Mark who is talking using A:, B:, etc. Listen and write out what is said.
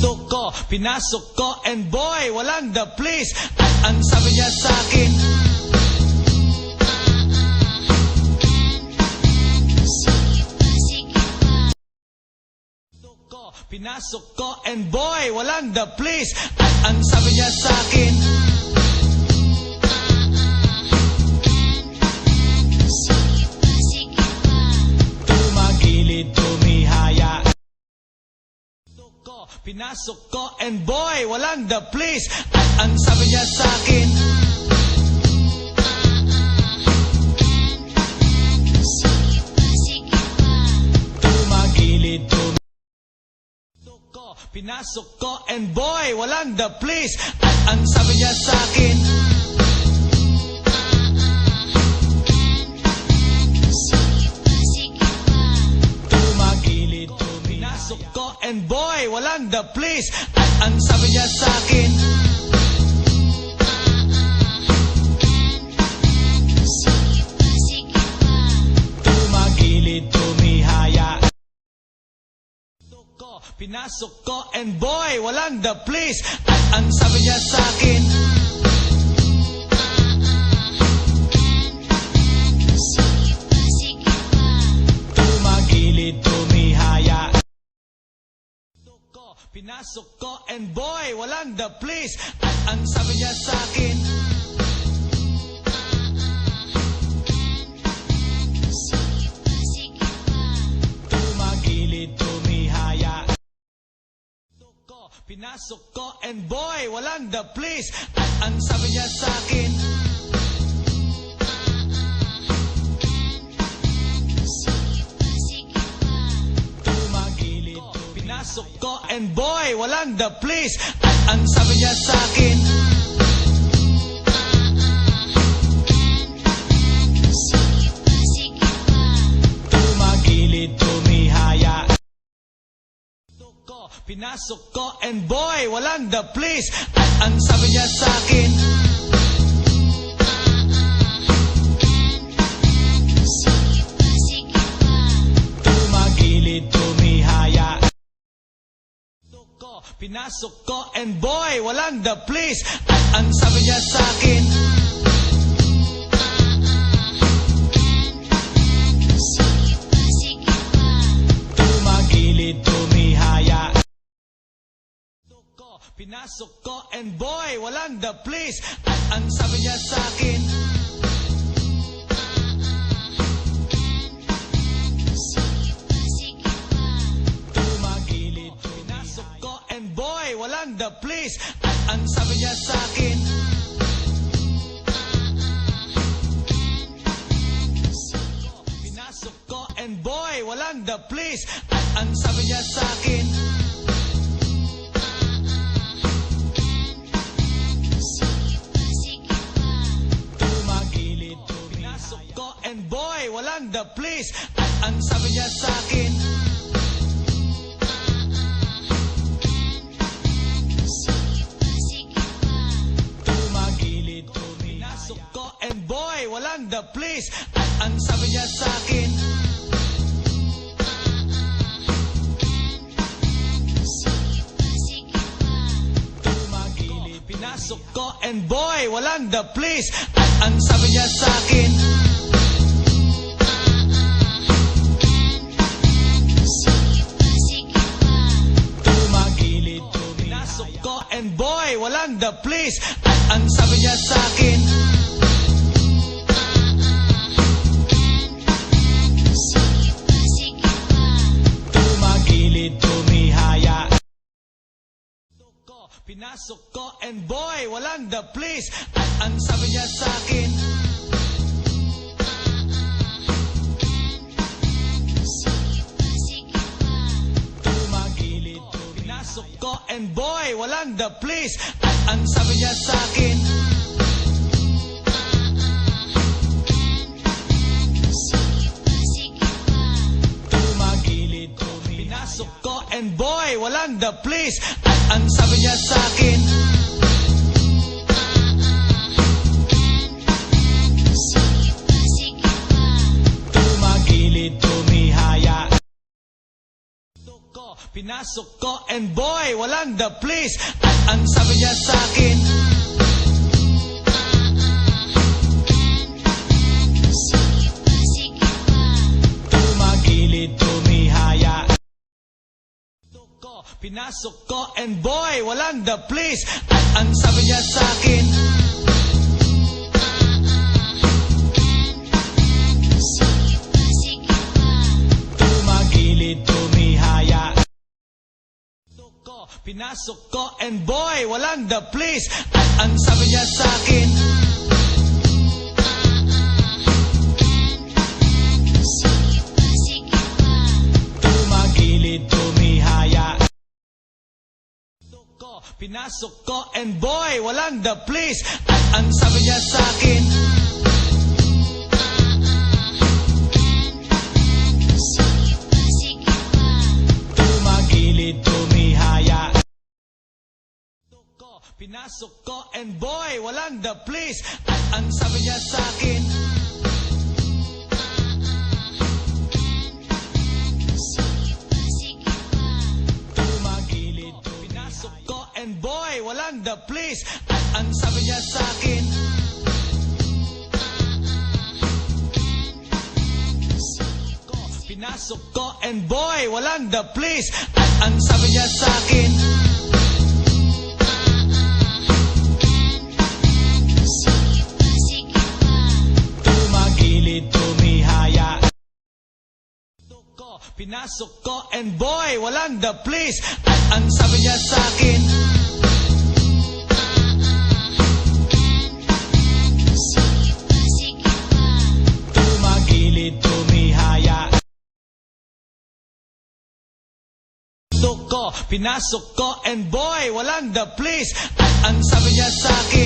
A: gusto ko, pinasok ko, and boy, walang the place. At ang sabi niya sa akin, pinasok ko, and boy, walang the place. At ang sabi niya sa akin, tumagilid, tumihaya. Pinasok ko, and boy, walang the place. At ang sabi niya sa akin, tumagilid, tumihaya. Pinasok ko, and boy, walang the place. At ang sabi niya sa akin, tumagilid, pinasok ko, and boy, walang the place. At ang sabi niya sa akin, tumagilid, tumihaya. Pinasok ko, and boy, walang the place. At ang sabi niya sa akin, tumagilid, tumihaya. Pinasok ko, and boy, walang the place. At ang sabi niya sa akin, tumagilid, tumihaya. Pinasok ko, and boy, walang the place. At ang sabi niya sa akin, tumagilid, pinasok ko, and boy, walang the place. At ang sabi niya sa akin, tumagilid, tumihaya. Pinasok ko, and boy, walang the place. At ang sabi niya sa akin, tumagilid, tumihaya. Pinasok ko, and boy, walang the place. At ang sabi niya sa akin, tumagilid, tumihaya. Pinasok ko, and boy, walang the place. At ang sabi niya sa akin, tumagilid, pinasok ko, and boy, walang the place. At ang sabi niya sa akin, pinasok ko, and boy, walang the place. At ang sabi niya sa akin, and boy, walang the place. At ang sabi niya sa akin, tumagilid, pinasok ko, and boy, walang the place. At ang sabi niya sa akin, tumagilid, pinasok ko, and boy, walang the place. At ang sabi niya sa akin, and boy, walang the place. At ang sabi niya sa akin, tumagilid, tumihaya. Pinasok ko, and boy, walang the place. At ang sabi niya sa akin, tumagilid, pinasok ko, and boy, walang the place. At ang sabi niya sa akin, tumagilid, pinasok ko, and boy, walang the place. At ang sabi niya sa akin, tumagilid, tumihaya. Pinasok ko and boy, walang the place. At ang sabi niya sa akin, tumagilid, tumihaya. Pinasok ko and boy, walang the place. At ang sabi niya sa akin, tumagilid, tumihaya. Pinasok ko and boy, walang the place. At ang sabi niya sa akin, tumagilid, tumihaya. Pinasok ko and boy, walang the place. At ang sabi niya sa akin, tumagilid, tumihaya. Pinasok ko and boy, walang the place. At ang sabi niya sa akin, tumagilid. Pinasok ko and boy, walang the place. At ang sabi niya sa akin, pinasok ko and boy, walang the place. At ang sabi niya sa akin, tumagilid, tumihaya. Pinasok ko and boy, walang the place. At ang sabi niya sa akin, tumagilid, tumihaya. Pinasok ko and boy, walang the place. At ang sabi niya sa akin,